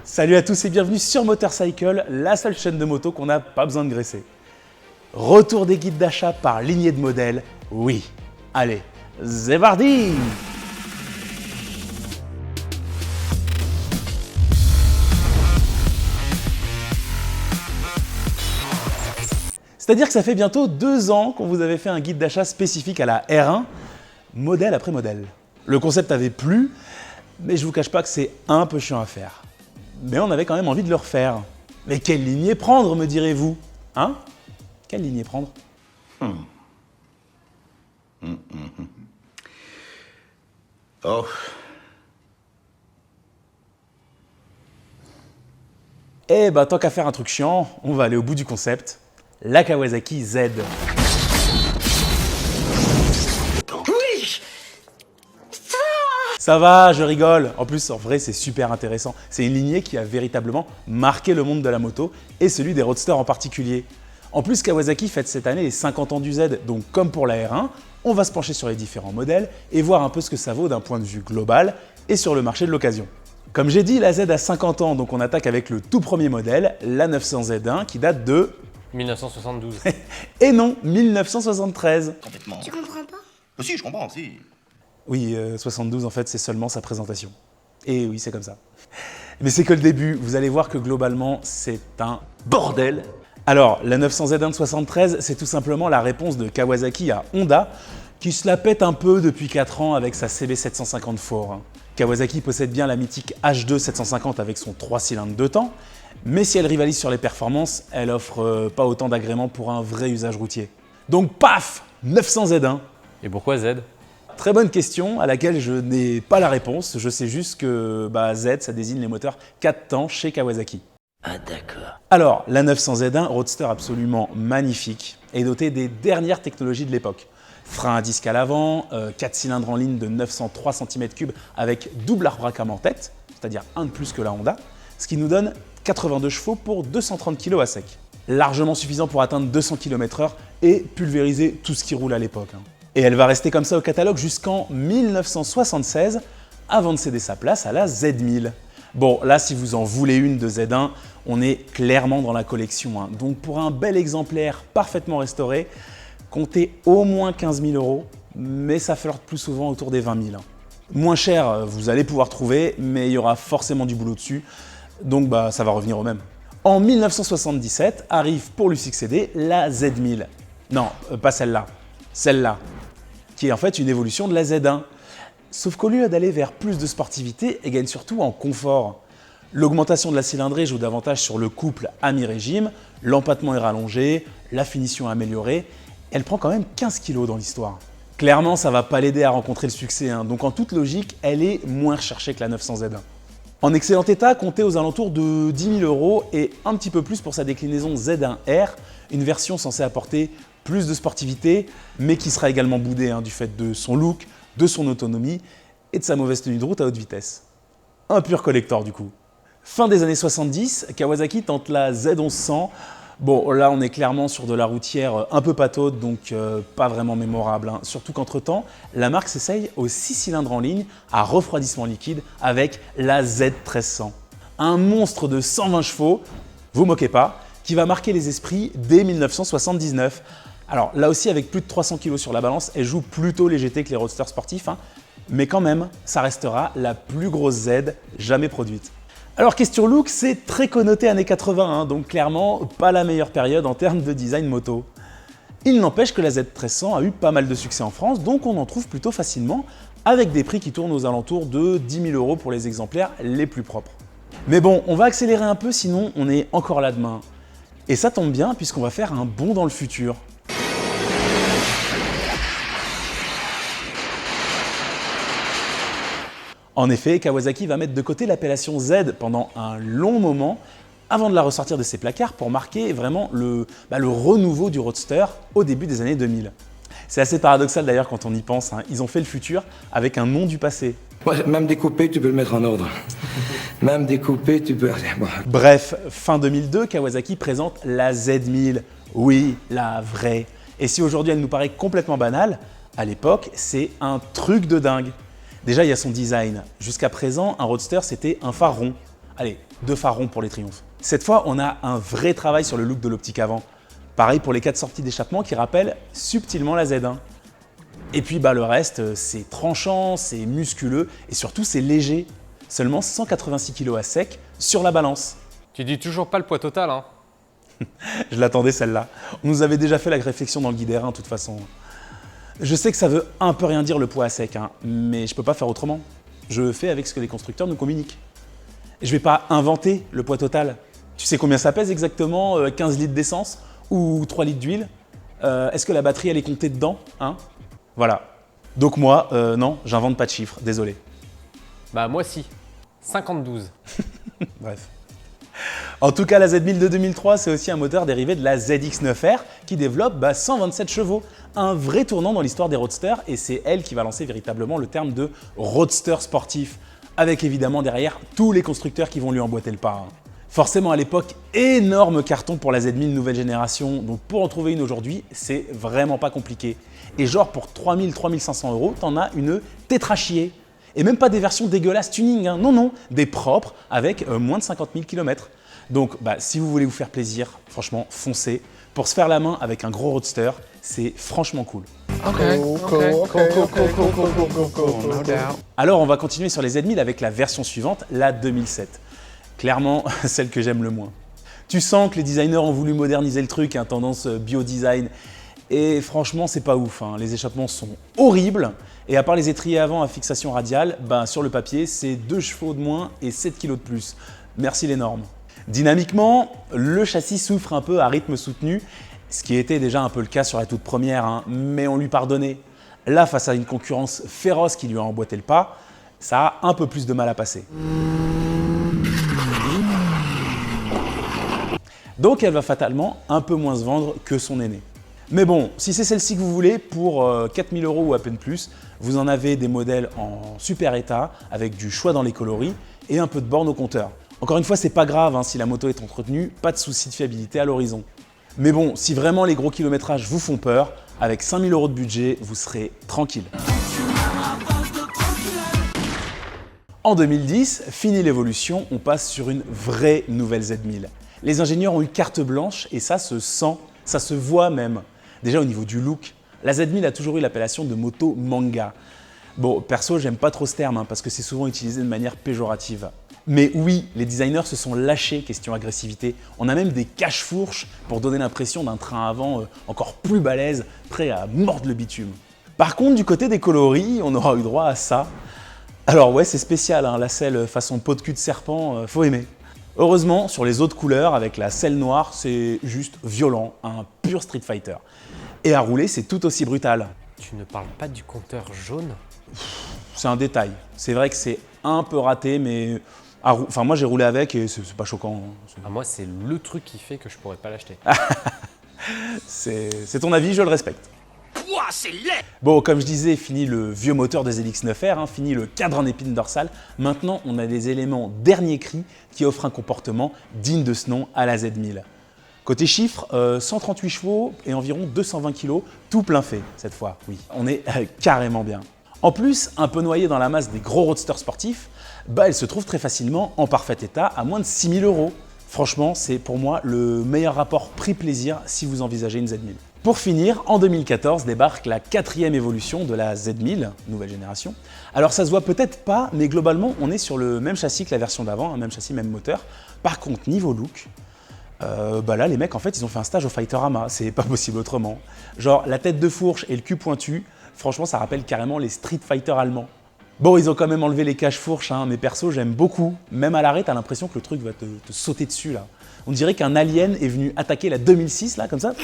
Salut à tous et bienvenue sur Motorcycle, la seule chaîne de moto qu'on n'a pas besoin de graisser. Retour des guides d'achat par lignée de modèles, oui. Allez, c'est parti! C'est-à-dire que ça fait bientôt 2 ans qu'on vous avait fait un guide d'achat spécifique à la R1, modèle après modèle. Le concept avait plu, mais je vous cache pas que c'est un peu chiant à faire. Mais on avait quand même envie de le refaire. Mais quelle lignée prendre, me direz-vous? Hein? Quelle lignée prendre? Oh. Eh ben, tant qu'à faire un truc chiant, on va aller au bout du concept. La Kawasaki Z. Oui. Ça va, je rigole. En plus, en vrai, c'est super intéressant. C'est une lignée qui a véritablement marqué le monde de la moto et celui des roadsters en particulier. En plus, Kawasaki fête cette année les 50 ans du Z, donc comme pour la R1, on va se pencher sur les différents modèles et voir un peu ce que ça vaut d'un point de vue global et sur le marché de l'occasion. Comme j'ai dit, la Z a 50 ans, donc on attaque avec le tout premier modèle, la 900Z1, qui date de... 1972. Et non, 1973. Complètement. Tu comprends pas? Si, je comprends, si. Oui, 72 en fait, c'est seulement sa présentation. Et oui, c'est comme ça. Mais c'est que le début, vous allez voir que globalement, c'est un bordel. Alors, la 900Z1 de 73, c'est tout simplement la réponse de Kawasaki à Honda, qui se la pète un peu depuis 4 ans avec sa CB750 Ford. Kawasaki possède bien la mythique H2 750 avec son 3 cylindres 2 temps, mais si elle rivalise sur les performances, elle offre pas autant d'agréments pour un vrai usage routier. Donc paf, 900Z1. Et pourquoi Z? Très bonne question à laquelle je n'ai pas la réponse. Je sais juste que Z, ça désigne les moteurs 4 temps chez Kawasaki. Ah, d'accord. Alors, la 900Z1, roadster absolument magnifique, est dotée des dernières technologies de l'époque. Frein à disque à l'avant, 4 cylindres en ligne de 903 cm3 avec double arbre à cam en tête, c'est-à-dire un de plus que la Honda, ce qui nous donne 82 chevaux pour 230 kg à sec. Largement suffisant pour atteindre 200 km/h et pulvériser tout ce qui roule à l'époque. Et elle va rester comme ça au catalogue jusqu'en 1976, avant de céder sa place à la Z1000. Bon, là, si vous en voulez une de Z1, on est clairement dans la collection. Donc pour un bel exemplaire parfaitement restauré, comptez au moins 15 000 €, mais ça flirte plus souvent autour des 20 000. Moins cher, vous allez pouvoir trouver, mais il y aura forcément du boulot dessus, donc ça va revenir au même. En 1977, arrive pour lui succéder la Z1000. Non, pas celle-là, celle-là, qui est en fait une évolution de la Z1. Sauf qu'au lieu d'aller vers plus de sportivité, elle gagne surtout en confort. L'augmentation de la cylindrée joue davantage sur le couple à mi-régime, l'empattement est rallongé, la finition est améliorée. Elle prend quand même 15 kg dans l'histoire. Clairement, ça va pas l'aider à rencontrer le succès, donc en toute logique, elle est moins recherchée que la 900Z1. En excellent état, comptez aux alentours de 10 000 € et un petit peu plus pour sa déclinaison Z1R, une version censée apporter plus de sportivité, mais qui sera également boudée du fait de son look, de son autonomie et de sa mauvaise tenue de route à haute vitesse. Un pur collector du coup. Fin des années 70, Kawasaki tente la Z1100. Bon, là on est clairement sur de la routière un peu pataude, donc pas vraiment mémorable. Surtout qu'entre-temps, la marque s'essaye aux 6 cylindres en ligne à refroidissement liquide avec la Z1300. Un monstre de 120 chevaux, vous moquez pas, qui va marquer les esprits dès 1979. Alors là aussi, avec plus de 300 kg sur la balance, elle joue plutôt les GT que les roadsters sportifs, mais quand même, ça restera la plus grosse Z jamais produite. Alors question look, c'est très connoté années 80, donc clairement pas la meilleure période en termes de design moto. Il n'empêche que la Z1300 a eu pas mal de succès en France, donc on en trouve plutôt facilement, avec des prix qui tournent aux alentours de 10 000 € pour les exemplaires les plus propres. Mais bon, on va accélérer un peu, sinon on est encore là demain. Et ça tombe bien, puisqu'on va faire un bond dans le futur. En effet, Kawasaki va mettre de côté l'appellation Z pendant un long moment avant de la ressortir de ses placards pour marquer vraiment le renouveau du roadster au début des années 2000. C'est assez paradoxal d'ailleurs quand on y pense, ils ont fait le futur avec un nom du passé. Ouais, même découpé, tu peux le mettre en ordre. Même découpé, tu peux... Bref, fin 2002, Kawasaki présente la Z1000. Oui, la vraie. Et si aujourd'hui elle nous paraît complètement banale, à l'époque, c'est un truc de dingue. Déjà, il y a son design. Jusqu'à présent, un roadster, c'était un phare rond, allez, 2 phares ronds pour les triomphes. Cette fois, on a un vrai travail sur le look de l'optique avant. Pareil pour les 4 sorties d'échappement qui rappellent subtilement la Z1. Et puis le reste, c'est tranchant, c'est musculeux et surtout c'est léger. Seulement 186 kg à sec sur la balance. Tu dis toujours pas le poids total, hein? Je l'attendais celle-là. On nous avait déjà fait la réflexion dans le guide R1 de toute façon. Je sais que ça veut un peu rien dire le poids à sec, hein, mais je peux pas faire autrement. Je fais avec ce que les constructeurs nous communiquent. Je vais pas inventer le poids total. Tu sais combien ça pèse exactement 15 litres d'essence ou 3 litres d'huile? Est-ce que la batterie elle est comptée dedans, hein? Voilà. Donc moi, non, j'invente pas de chiffres, désolé. Bah moi si. 52. Bref. En tout cas, la Z1000 de 2003, c'est aussi un moteur dérivé de la ZX9R qui développe 127 chevaux. Un vrai tournant dans l'histoire des roadsters et c'est elle qui va lancer véritablement le terme de roadster sportif. Avec évidemment derrière tous les constructeurs qui vont lui emboîter le pas. Forcément à l'époque, énorme carton pour la Z1000 nouvelle génération. Donc pour en trouver une aujourd'hui, c'est vraiment pas compliqué. Et genre pour 3000-3500 €, t'en as une tétrachier. Et même pas des versions dégueulasses tuning, hein. Non, des propres avec moins de 50 000 km. Donc si vous voulez vous faire plaisir, franchement, foncez. Pour se faire la main avec un gros roadster, c'est franchement cool. Alors on va continuer sur les Z1000 avec la version suivante, la 2007. Clairement, celle que j'aime le moins. Tu sens que les designers ont voulu moderniser le truc, hein, tendance bio-design. Et franchement, c'est pas ouf, hein. Les échappements sont horribles. Et à part les étriers avant à fixation radiale, sur le papier, c'est 2 chevaux de moins et 7 kg de plus. Merci les normes. Dynamiquement, le châssis souffre un peu à rythme soutenu, ce qui était déjà un peu le cas sur la toute première, hein, mais on lui pardonnait. Là, face à une concurrence féroce qui lui a emboîté le pas, ça a un peu plus de mal à passer. Donc elle va fatalement un peu moins se vendre que son aîné. Mais bon, si c'est celle-ci que vous voulez, pour 4 000 € ou à peine plus, vous en avez des modèles en super état, avec du choix dans les coloris et un peu de borne au compteur. Encore une fois, c'est pas grave hein, si la moto est entretenue, pas de souci de fiabilité à l'horizon. Mais bon, si vraiment les gros kilométrages vous font peur, avec 5 000 € de budget, vous serez tranquille. En 2010, fini l'évolution, on passe sur une vraie nouvelle Z1000. Les ingénieurs ont eu carte blanche et ça se sent, ça se voit même. Déjà au niveau du look, la Z1000 a toujours eu l'appellation de moto manga. Bon, perso, j'aime pas trop ce terme hein, parce que c'est souvent utilisé de manière péjorative. Mais oui, les designers se sont lâchés question agressivité. On a même des cache-fourches pour donner l'impression d'un train avant encore plus balèze, prêt à mordre le bitume. Par contre, du côté des coloris, on aura eu droit à ça. Alors ouais, c'est spécial, hein, la selle façon peau de cul de serpent, faut aimer. Heureusement, sur les autres couleurs, avec la selle noire, c'est juste violent, un pur Street Fighter. Et à rouler, c'est tout aussi brutal. Tu ne parles pas du compteur jaune? C'est un détail. C'est vrai que c'est un peu raté, mais enfin, moi j'ai roulé avec et c'est pas choquant. Moi, c'est le truc qui fait que je pourrais pas l'acheter. C'est ton avis, je le respecte. Ouah, c'est laid! Bon, comme je disais, fini le vieux moteur des ZX9R, hein, fini le cadre en épine dorsale. Maintenant, on a des éléments dernier cri qui offrent un comportement digne de ce nom à la Z1000. Côté chiffres, 138 chevaux et environ 220 kg, tout plein fait cette fois, oui. On est carrément bien. En plus, un peu noyé dans la masse des gros roadsters sportifs, elle se trouve très facilement en parfait état à moins de 6 000 €. Franchement, c'est pour moi le meilleur rapport prix-plaisir si vous envisagez une Z1000. Pour finir, en 2014 débarque la 4e évolution de la Z1000, nouvelle génération. Alors ça se voit peut-être pas, mais globalement on est sur le même châssis que la version d'avant, même châssis, même moteur. Par contre, niveau look, là les mecs en fait ils ont fait un stage au Fighterama, c'est pas possible autrement. Genre la tête de fourche et le cul pointu, franchement ça rappelle carrément les Street Fighter allemands. Bon, ils ont quand même enlevé les caches-fourches, hein, mais perso j'aime beaucoup. Même à l'arrêt, t'as l'impression que le truc va te sauter dessus là. On dirait qu'un alien est venu attaquer la 2006 là, comme ça.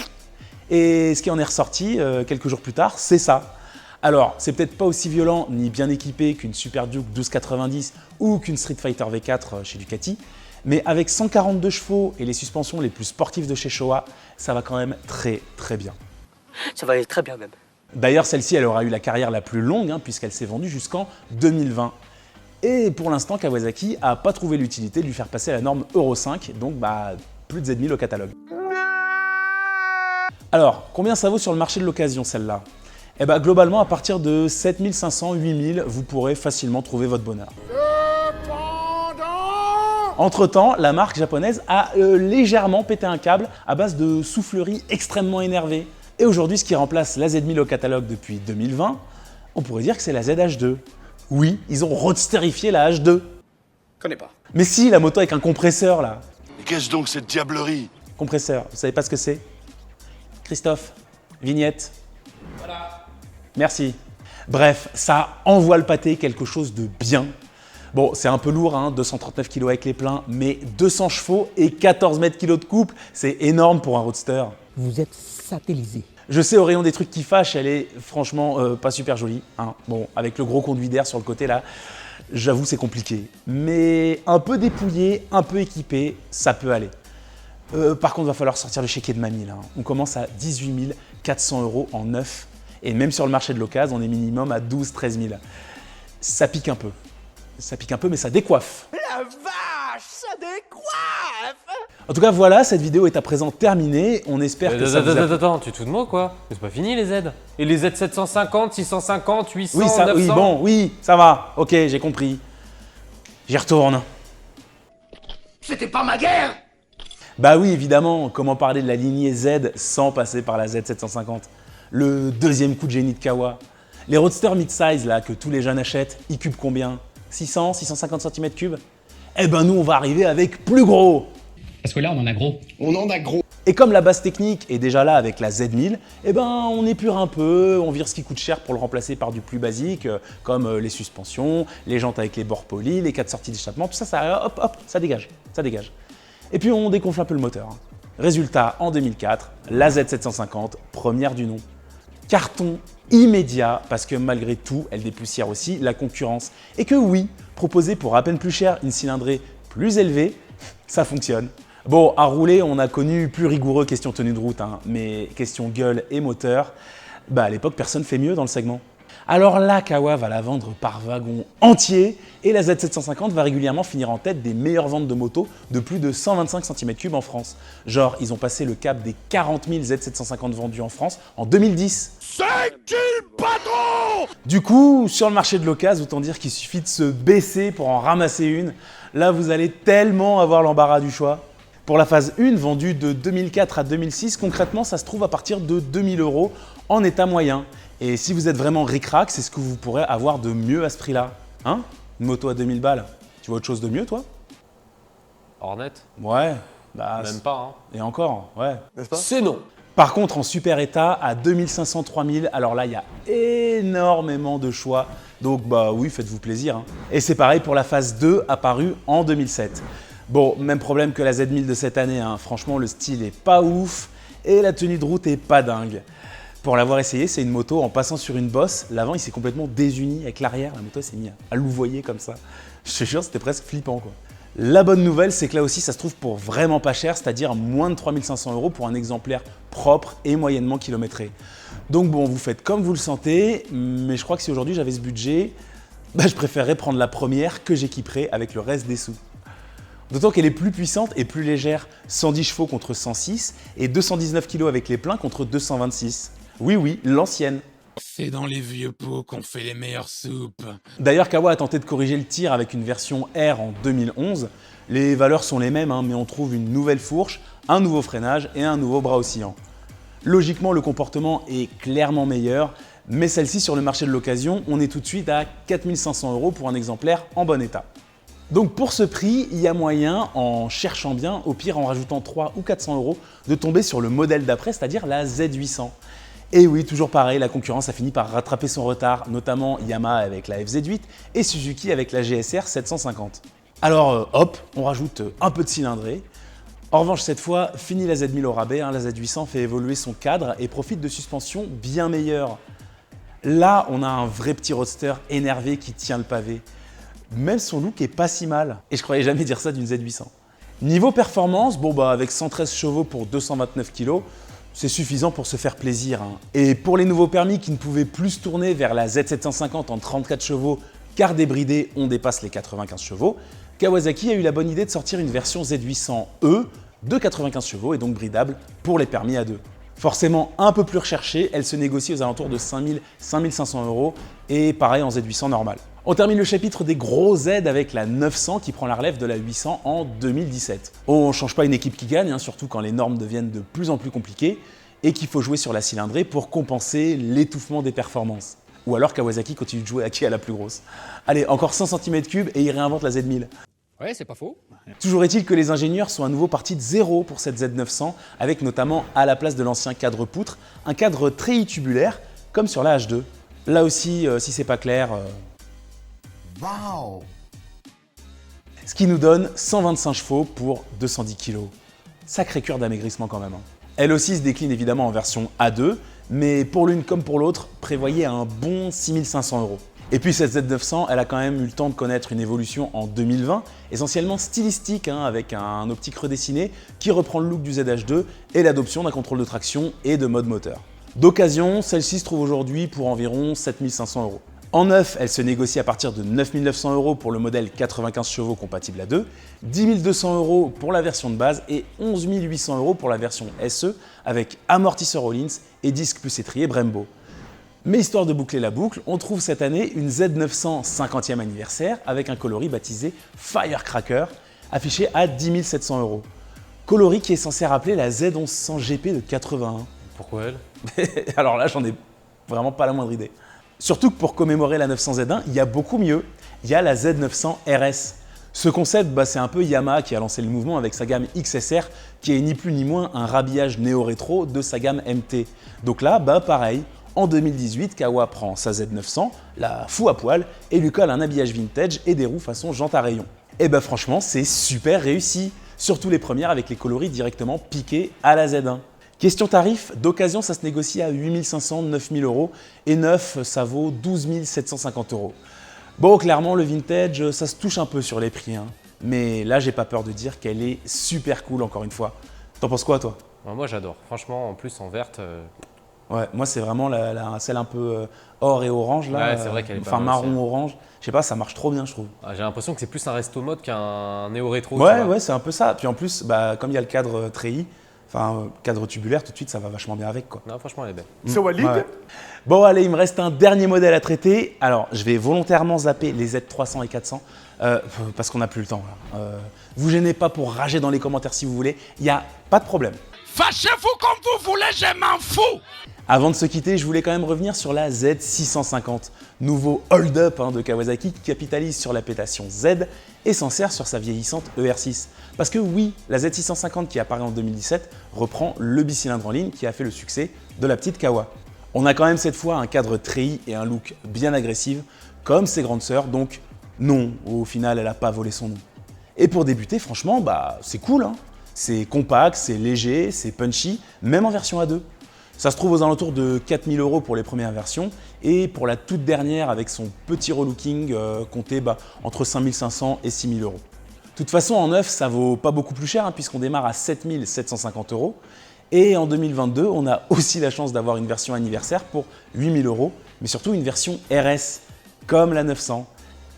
Et ce qui en est ressorti quelques jours plus tard, c'est ça. Alors, c'est peut-être pas aussi violent ni bien équipé qu'une Super Duke 1290 ou qu'une Street Fighter V4 chez Ducati, mais avec 142 chevaux et les suspensions les plus sportives de chez Showa, ça va quand même très très bien. Ça va aller très bien même. D'ailleurs, celle-ci, elle aura eu la carrière la plus longue, hein, puisqu'elle s'est vendue jusqu'en 2020. Et pour l'instant, Kawasaki n'a pas trouvé l'utilité de lui faire passer la norme Euro 5, donc plus de Z1000 au catalogue. Alors, combien ça vaut sur le marché de l'occasion celle-là? Globalement, à partir de 7500, 8000, vous pourrez facilement trouver votre bonheur. Cependant, Entre-temps, la marque japonaise a légèrement pété un câble à base de souffleries extrêmement énervées. Et aujourd'hui, ce qui remplace la Z1000 au catalogue depuis 2020, on pourrait dire que c'est la ZH2. Oui, ils ont roadsterifié la H2. Connais pas. Mais si, la moto avec un compresseur là. Mais qu'est-ce donc cette diablerie? Compresseur, vous savez pas ce que c'est? Christophe, vignette. Voilà. Merci. Bref, ça envoie le pâté, quelque chose de bien. Bon, c'est un peu lourd, hein, 239 kg avec les pleins, mais 200 chevaux et 14 mètres kg de couple, c'est énorme pour un roadster. Vous êtes satellisé. Je sais, au rayon des trucs qui fâchent, elle est franchement pas super jolie. Hein. Bon, avec le gros conduit d'air sur le côté là, j'avoue c'est compliqué. Mais un peu dépouillé, un peu équipé, ça peut aller. Par contre, il va falloir sortir le chéquier de mamie là. On commence à 18 400 € en neuf. Et même sur le marché de l'occasion, on est minimum à 12-13 000. Ça pique un peu. Ça pique un peu, mais ça décoiffe. La vache, ça décoiffe! En tout cas, voilà, cette vidéo est à présent terminée. On espère que ça vous a... Attends, tu te fous de moi quoi? Mais c'est pas fini les Z. Et les Z 750, 650, 800, Oui, 900. oui, bon, oui, ça va. Ok, j'ai compris. J'y retourne. C'était pas ma guerre! Bah oui, évidemment, comment parler de la lignée Z sans passer par la Z750? Le deuxième coup de génie de Kawa. Les roadsters mid-size là, que tous les jeunes achètent, ils cubent combien? 600, 650 cm3? Eh ben nous, on va arriver avec plus gros. Parce que là, on en a gros. On en a gros. Et comme la base technique est déjà là avec la Z1000, eh ben on épure un peu, on vire ce qui coûte cher pour le remplacer par du plus basique, comme les suspensions, les jantes avec les bords polis, les 4 sorties d'échappement, tout ça, hop, hop, ça dégage, ça dégage. Et puis on dégonfle un peu le moteur. Résultat, en 2004, la Z750, première du nom. Carton immédiat, parce que malgré tout, elle dépoussière aussi la concurrence. Et que oui, proposer pour à peine plus cher une cylindrée plus élevée, ça fonctionne. Bon, à rouler, on a connu plus rigoureux question tenue de route, hein, mais question gueule et moteur, bah à l'époque, personne fait mieux dans le segment. Alors là, Kawa va la vendre par wagon entier et la Z750 va régulièrement finir en tête des meilleures ventes de motos de plus de 125 cm3 en France. Genre, ils ont passé le cap des 40 000 Z750 vendus en France en 2010. C'est qui le patron? Du coup, sur le marché de l'occasion, autant dire qu'il suffit de se baisser pour en ramasser une. Là, vous allez tellement avoir l'embarras du choix. Pour la phase 1, vendue de 2004 à 2006, concrètement, ça se trouve à partir de 2000 € en état moyen. Et si vous êtes vraiment ric-rac, c'est ce que vous pourrez avoir de mieux à ce prix-là. Hein? Une moto à 2000 balles. Tu vois autre chose de mieux, toi? Hornet? Ouais. Bah, Même pas, hein. Et encore, ouais. C'est non. Par contre, en super état, à 2500, 3000, alors là, il y a énormément de choix. Donc, bah oui, faites-vous plaisir. Hein. Et c'est pareil pour la phase 2, apparue en 2007. Bon, même problème que la Z1000 de cette année. Hein. Franchement, le style est pas ouf et la tenue de route est pas dingue. Pour l'avoir essayé, c'est une moto, en passant sur une bosse, l'avant il s'est complètement désuni avec l'arrière, la moto s'est mise à louvoyer comme ça. Je te jure, c'était presque flippant quoi. La bonne nouvelle, c'est que là aussi ça se trouve pour vraiment pas cher, c'est-à-dire moins de 3500 € pour un exemplaire propre et moyennement kilométré. Donc bon, vous faites comme vous le sentez, mais je crois que si aujourd'hui j'avais ce budget, bah, je préférerais prendre la première que j'équiperais avec le reste des sous. D'autant qu'elle est plus puissante et plus légère, 110 chevaux contre 106 et 219 kg avec les pleins contre 226. Oui, l'ancienne. C'est dans les vieux pots qu'on fait les meilleures soupes. D'ailleurs, Kawa a tenté de corriger le tir avec une version R en 2011. Les valeurs sont les mêmes, hein, mais on trouve une nouvelle fourche, un nouveau freinage et un nouveau bras oscillant. Logiquement, le comportement est clairement meilleur, mais celle-ci sur le marché de l'occasion, on est tout de suite à 4500 € pour un exemplaire en bon état. Donc pour ce prix, il y a moyen, en cherchant bien, au pire en rajoutant 300 ou 400 €, de tomber sur le modèle d'après, c'est-à-dire la Z800. Et oui, toujours pareil, la concurrence a fini par rattraper son retard, notamment Yamaha avec la FZ8 et Suzuki avec la GSR 750. Alors hop, on rajoute un peu de cylindrée. En revanche, cette fois, fini la Z1000 au rabais, hein, la Z800 fait évoluer son cadre et profite de suspensions bien meilleures. Là, on a un vrai petit roadster énervé qui tient le pavé. Même son look est pas si mal. Et je croyais jamais dire ça d'une Z800. Niveau performance, bon bah avec 113 chevaux pour 229 kg, c'est suffisant pour se faire plaisir. Hein. Et pour les nouveaux permis qui ne pouvaient plus se tourner vers la Z750 en 34 chevaux, car débridés, on dépasse les 95 chevaux, Kawasaki a eu la bonne idée de sortir une version Z800E de 95 chevaux et donc bridable pour les permis A2. Forcément un peu plus recherchée, elle se négocie aux alentours de 5000, 5500 € et pareil en Z800 normal. On termine le chapitre des gros Z avec la 900 qui prend la relève de la 800 en 2017. On ne change pas une équipe qui gagne, surtout quand les normes deviennent de plus en plus compliquées et qu'il faut jouer sur la cylindrée pour compenser l'étouffement des performances. Ou alors Kawasaki continue de jouer à qui a la plus grosse. Allez, encore 100 cm3 et il réinvente la Z1000. Ouais, c'est pas faux. Toujours est-il que les ingénieurs sont à nouveau partis de zéro pour cette Z900, avec notamment à la place de l'ancien cadre poutre, un cadre treillis tubulaire, comme sur la H2. Là aussi, si c'est pas clair... Waouh. Ce qui nous donne 125 chevaux pour 210 kg. Sacré cure d'amaigrissement quand même. Elle aussi se décline évidemment en version A2, mais pour l'une comme pour l'autre, prévoyez un bon 6500 €. Et puis cette Z900, elle a quand même eu le temps de connaître une évolution en 2020, essentiellement stylistique, avec un optique redessiné qui reprend le look du ZH2 et l'adoption d'un contrôle de traction et de mode moteur. D'occasion, celle-ci se trouve aujourd'hui pour environ 7500 €. En neuf, elle se négocie à partir de 9 900 € pour le modèle 95 chevaux compatible à 2, 10 200 € pour la version de base et 11 800 € pour la version SE avec amortisseur Rollins et disque plus étrier Brembo. Mais histoire de boucler la boucle, on trouve cette année une Z900 50e anniversaire avec un coloris baptisé Firecracker affiché à 10 700 €. Coloris qui est censé rappeler la Z1100 GP de 81. Pourquoi elle? Alors là, j'en ai vraiment pas la moindre idée. Surtout que pour commémorer la 900 Z1, il y a beaucoup mieux. Il y a la Z900 RS. Ce concept, c'est un peu Yamaha qui a lancé le mouvement avec sa gamme XSR, qui est ni plus ni moins un rhabillage néo-rétro de sa gamme MT. Donc là, pareil, en 2018, Kawa prend sa Z900, la fout à poil et lui colle un habillage vintage et des roues façon jante à rayons. Et franchement, c'est super réussi. Surtout les premières avec les coloris directement piqués à la Z1. Question tarif, d'occasion ça se négocie à 8 500, 9 000 € et neuf ça vaut 12 750 €. Bon, clairement le vintage ça se touche un peu sur les prix, mais là j'ai pas peur de dire qu'elle est super cool encore une fois. T'en penses quoi toi? Moi j'adore, franchement en plus en verte. Ouais, moi c'est vraiment celle un peu or et orange là, Ouais, c'est vrai qu'elle est pas enfin mal marron aussi. orange. Je sais pas, ça marche trop bien je trouve. J'ai l'impression que c'est plus un resto mode qu'un néo-rétro. Ouais, c'est un peu ça. Puis en plus, comme il y a le cadre treillis, cadre tubulaire, tout de suite ça va vachement bien avec quoi. Non, franchement elle est belle. C'est Walid. Ouais. Bon allez, il me reste un dernier modèle à traiter. Alors je vais volontairement zapper les Z300 et 400 parce qu'on n'a plus le temps. Vous gênez pas pour rager dans les commentaires si vous voulez, il n'y a pas de problème. Fâchez-vous comme vous voulez, je m'en fous. Avant de se quitter, je voulais quand même revenir sur la Z650, nouveau hold-up de Kawasaki qui capitalise sur l'appellation Z et s'en sert sur sa vieillissante ER6. Parce que oui, la Z650 qui apparaît en 2017 reprend le bicylindre en ligne qui a fait le succès de la petite Kawa. On a quand même cette fois un cadre treillis et un look bien agressif, comme ses grandes sœurs, donc non, au final elle n'a pas volé son nom. Et pour débuter, franchement, c'est cool, c'est compact, c'est léger, c'est punchy, même en version A2. Ça se trouve aux alentours de 4 000 € pour les premières versions et pour la toute dernière avec son petit relooking compté entre 5 500 et 6 000 €. De toute façon en neuf ça vaut pas beaucoup plus cher puisqu'on démarre à 7 750 € et en 2022 on a aussi la chance d'avoir une version anniversaire pour 8 000 € mais surtout une version RS comme la 900.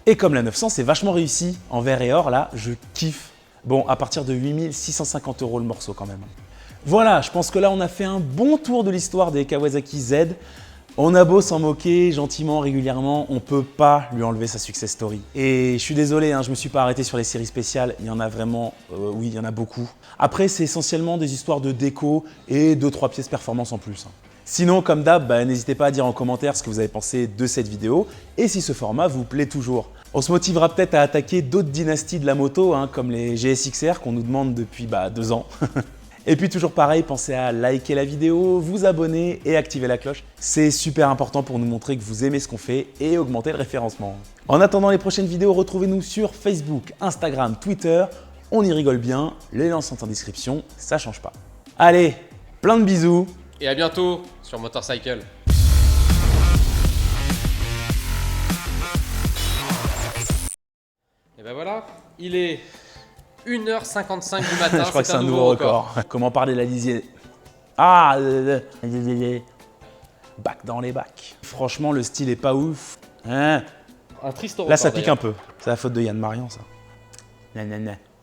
Et comme la 900 c'est vachement réussi en vert et or là je kiffe. Bon à partir de 8 650 € le morceau quand même. Voilà, je pense que là on a fait un bon tour de l'histoire des Kawasaki Z. On a beau s'en moquer gentiment, régulièrement, on peut pas lui enlever sa success story. Et je suis désolé, je me suis pas arrêté sur les séries spéciales, il y en a vraiment, oui, il y en a beaucoup. Après, c'est essentiellement des histoires de déco et 2-3 pièces performance en plus. Sinon, comme d'hab, n'hésitez pas à dire en commentaire ce que vous avez pensé de cette vidéo et si ce format vous plaît toujours. On se motivera peut-être à attaquer d'autres dynasties de la moto, comme les GSXR qu'on nous demande depuis 2 ans. Et puis toujours pareil, pensez à liker la vidéo, vous abonner et activer la cloche. C'est super important pour nous montrer que vous aimez ce qu'on fait et augmenter le référencement. En attendant les prochaines vidéos, retrouvez-nous sur Facebook, Instagram, Twitter. On y rigole bien, les liens sont en description, ça change pas. Allez, plein de bisous. Et à bientôt sur Motorcycle. Et voilà, il est 1h55 du matin. Je crois que c'est un nouveau record. Comment parler la lisière? Bac dans les bacs. Franchement, le style est pas ouf. Un triste record. Là, ça pique un peu. C'est la faute de Yann Marion, ça. Nanana.